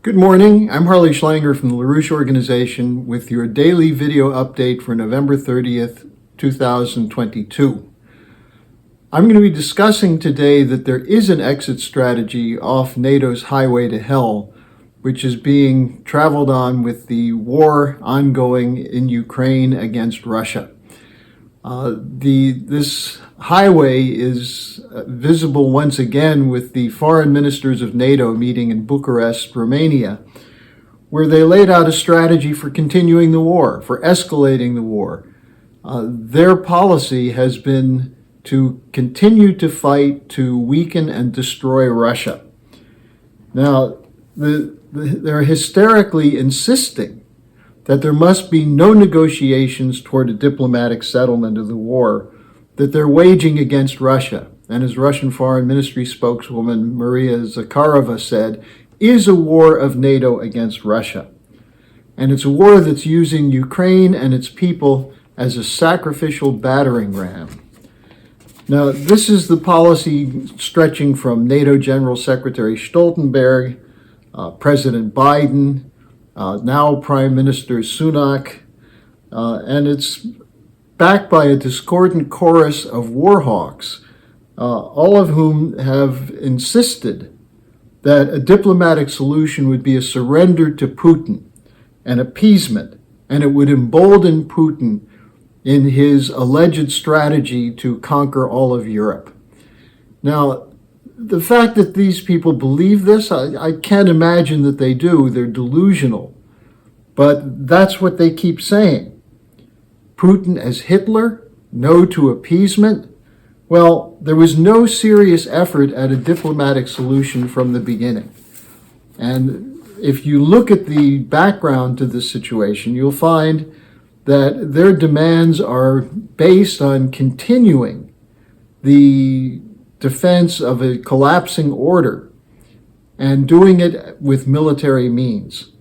Good morning. I'm Harley Schlanger from the LaRouche Organization with your daily video update for November 30th, 2022. I'm going to be discussing today that there is an exit strategy off NATO's highway to hell, which is being traveled on with the war ongoing in Ukraine against Russia. This highway is visible once again with the foreign ministers of NATO meeting in Bucharest, Romania, where they laid out a strategy for continuing the war, for escalating the war. Their policy has been to continue to fight to weaken and destroy Russia. Now, they're hysterically insisting that there must be no negotiations toward a diplomatic settlement of the war that they're waging against Russia, and as Russian Foreign Ministry spokeswoman Maria Zakharova said, is a war of NATO against Russia. And it's a war that's using Ukraine and its people as a sacrificial battering ram. Now, this is the policy stretching from NATO General Secretary Stoltenberg, President Biden, now Prime Minister Sunak, and it's backed by a discordant chorus of war hawks, all of whom have insisted that a diplomatic solution would be a surrender to Putin, an appeasement, and it would embolden Putin in his alleged strategy to conquer all of Europe. Now, the fact that these people believe this, I can't imagine that they do. They're delusional. But that's what they keep saying. Putin as Hitler, no to appeasement. Well, there was no serious effort at a diplomatic solution from the beginning. And if you look at the background to this situation, you'll find that their demands are based on continuing the defense of a collapsing order and doing it with military means.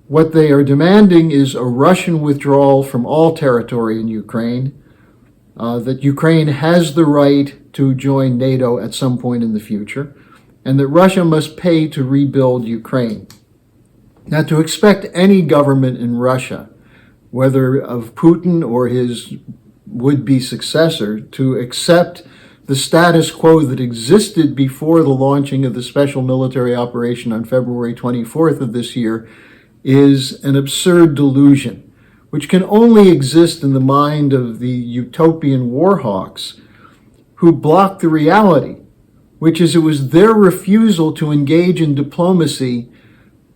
What they are demanding is a Russian withdrawal from all territory in Ukraine, that Ukraine has the right to join NATO at some point in the future, and that Russia must pay to rebuild Ukraine. Now, to expect any government in Russia, whether of Putin or his would-be successor, to accept the status quo that existed before the launching of the special military operation on February 24th of this year is an absurd delusion, which can only exist in the mind of the utopian war hawks who block the reality, which is it was their refusal to engage in diplomacy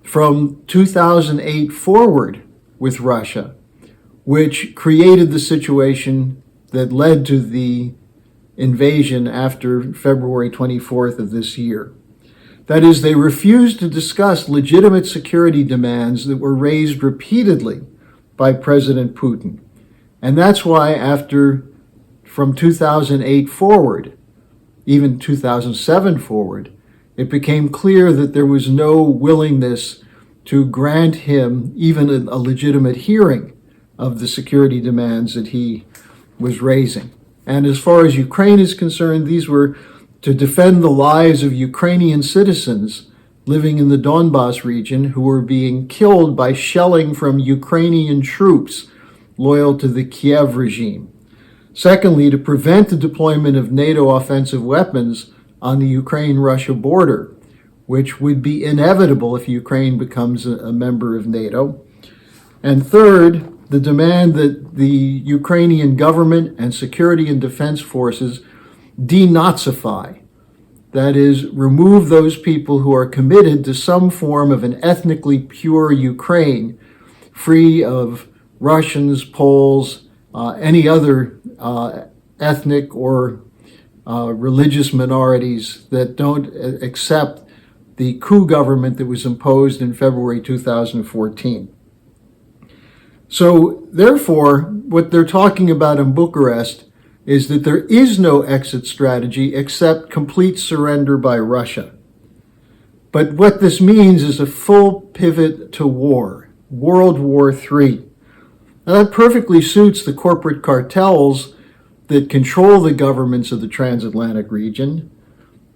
from 2008 forward with Russia, which created the situation that led to the invasion after February 24th of this year. That is, they refused to discuss legitimate security demands that were raised repeatedly by President Putin. And that's why from 2008 forward, even 2007 forward, it became clear that there was no willingness to grant him even a legitimate hearing of the security demands that he was raising. And as far as Ukraine is concerned, these were to defend the lives of Ukrainian citizens living in the Donbas region who were being killed by shelling from Ukrainian troops loyal to the Kiev regime. Secondly, to prevent the deployment of NATO offensive weapons on the Ukraine-Russia border, which would be inevitable if Ukraine becomes a member of NATO. And third, the demand that the Ukrainian government and security and defense forces denazify, that is, remove those people who are committed to some form of an ethnically pure Ukraine, free of Russians, Poles, any other ethnic or religious minorities that don't accept the coup government that was imposed in February 2014. So, therefore, what they're talking about in Bucharest is that there is no exit strategy except complete surrender by Russia. But what this means is a full pivot to war, World War III. Now, that perfectly suits the corporate cartels that control the governments of the TransAtlantic region.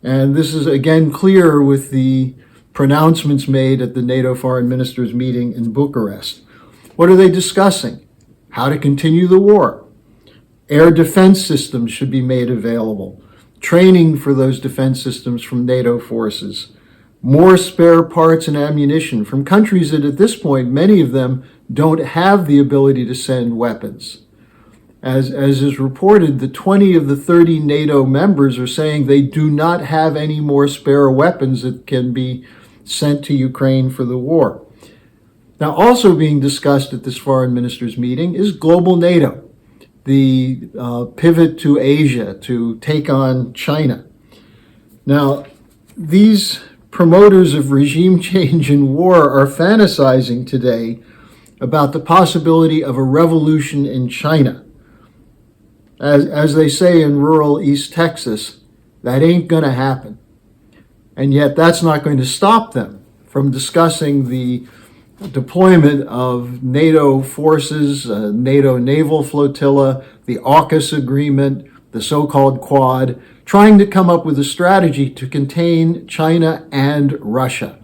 And this is again clear with the pronouncements made at the NATO foreign ministers meeting in Bucharest. What are they discussing? How to continue the war. Air defense systems should be made available. Training for those defense systems from NATO forces. More spare parts and ammunition from countries that at this point, many of them don't have the ability to send weapons. As is reported, the 20 of the 30 NATO members are saying they do not have any more spare weapons that can be sent to Ukraine for the war. Now, also being discussed at this foreign ministers meeting is global NATO, the pivot to Asia to take on China. Now, these promoters of regime change and war are fantasizing today about the possibility of a revolution in China. As they say in rural East Texas, that ain't going to happen. And yet that's not going to stop them from discussing the deployment of NATO forces, NATO naval flotilla, the AUKUS agreement, the so-called Quad, trying to come up with a strategy to contain China and Russia,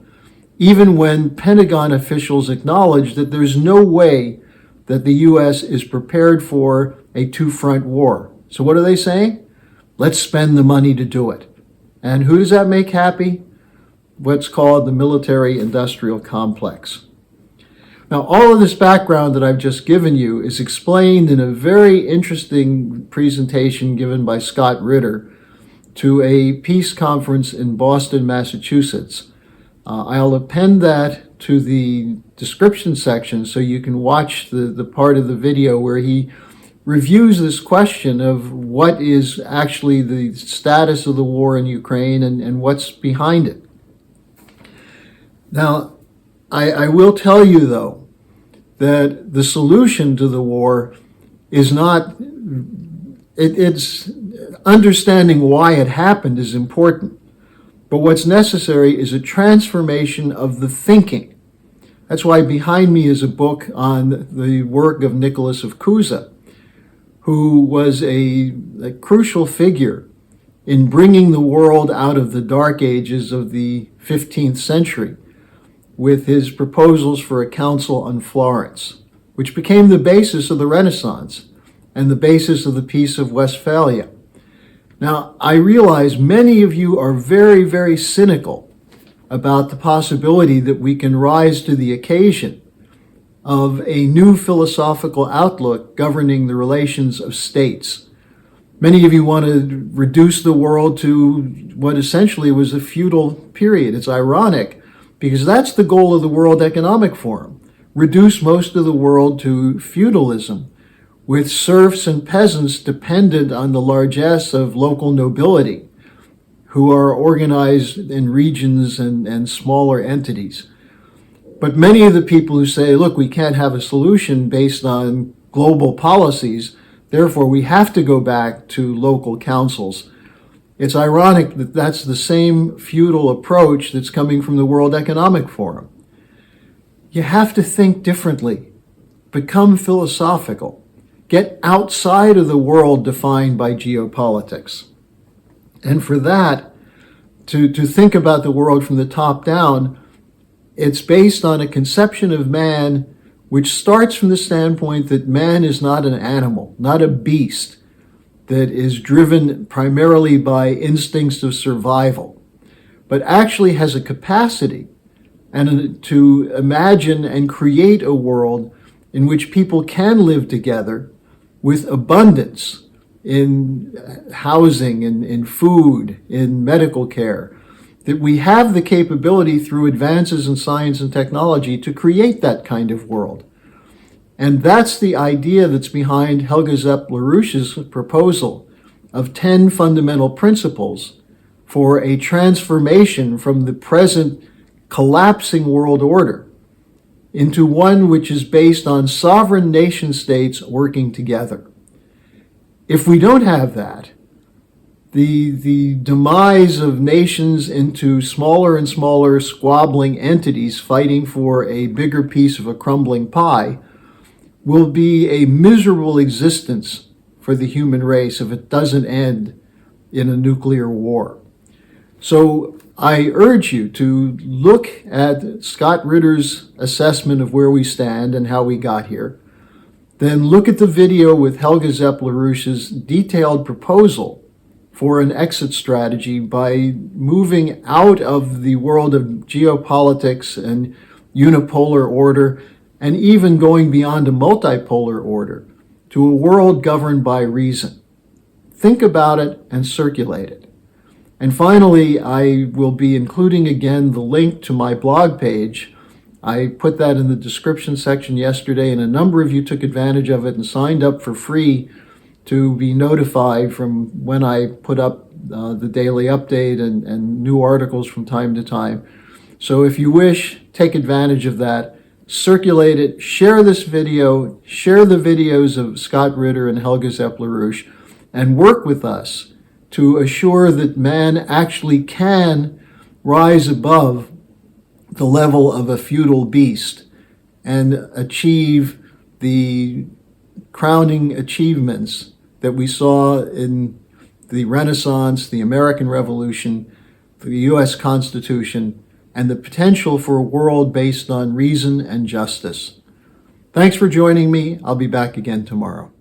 even when Pentagon officials acknowledge that there's no way that the U.S. is prepared for a two-front war. So what are they saying? Let's spend the money to do it. And who does that make happy? What's called the military-industrial complex. Now, all of this background that I've just given you is explained in a very interesting presentation given by Scott Ritter to a peace conference in Boston, Massachusetts. I'll append that to the description section so you can watch the part of the video where he reviews this question of what is actually the status of the war in Ukraine and what's behind it. Now, I will tell you, though, that the solution to the war is not, it's understanding why it happened is important. But what's necessary is a transformation of the thinking. That's why behind me is a book on the work of Nicholas of Cusa, who was a crucial figure in bringing the world out of the dark ages of the 15th century with his proposals for a council on Florence, which became the basis of the Renaissance and the basis of the Peace of Westphalia. Now, I realize many of you are very, very cynical about the possibility that we can rise to the occasion of a new philosophical outlook governing the relations of states. Many of you want to reduce the world to what essentially was a feudal period. It's ironic because that's the goal of the World Economic Forum. Reduce most of the world to feudalism, with serfs and peasants dependent on the largesse of local nobility, who are organized in regions and smaller entities. But many of the people who say, look, we can't have a solution based on global policies, therefore we have to go back to local councils. It's ironic that that's the same feudal approach that's coming from the World Economic Forum. You have to think differently, become philosophical, get outside of the world defined by geopolitics. And for that, to think about the world from the top down, it's based on a conception of man which starts from the standpoint that man is not an animal, not a beast that is driven primarily by instincts of survival, but actually has a capacity to imagine and create a world in which people can live together with abundance in housing, in food, in medical care, that we have the capability through advances in science and technology to create that kind of world. And that's the idea that's behind Helga Zepp-LaRouche's proposal of 10 fundamental principles for a transformation from the present collapsing world order into one which is based on sovereign nation states working together. If we don't have that, the demise of nations into smaller and smaller squabbling entities fighting for a bigger piece of a crumbling pie will be a miserable existence for the human race if it doesn't end in a nuclear war. So I urge you to look at Scott Ritter's assessment of where we stand and how we got here. Then look at the video with Helga Zepp-LaRouche's detailed proposal for an exit strategy by moving out of the world of geopolitics and unipolar order, and even going beyond a multipolar order to a world governed by reason. Think about it and circulate it. And finally, I will be including again the link to my blog page. I put that in the description section yesterday, and a number of you took advantage of it and signed up for free to be notified from when I put up the daily update and new articles from time to time. So if you wish, take advantage of that, circulate it, share this video, share the videos of Scott Ritter and Helga Zepp-LaRouche, and work with us to assure that man actually can rise above the level of a feudal beast and achieve the crowning achievements that we saw in the Renaissance, the American Revolution, the U.S. Constitution, and the potential for a world based on reason and justice. Thanks for joining me. I'll be back again tomorrow.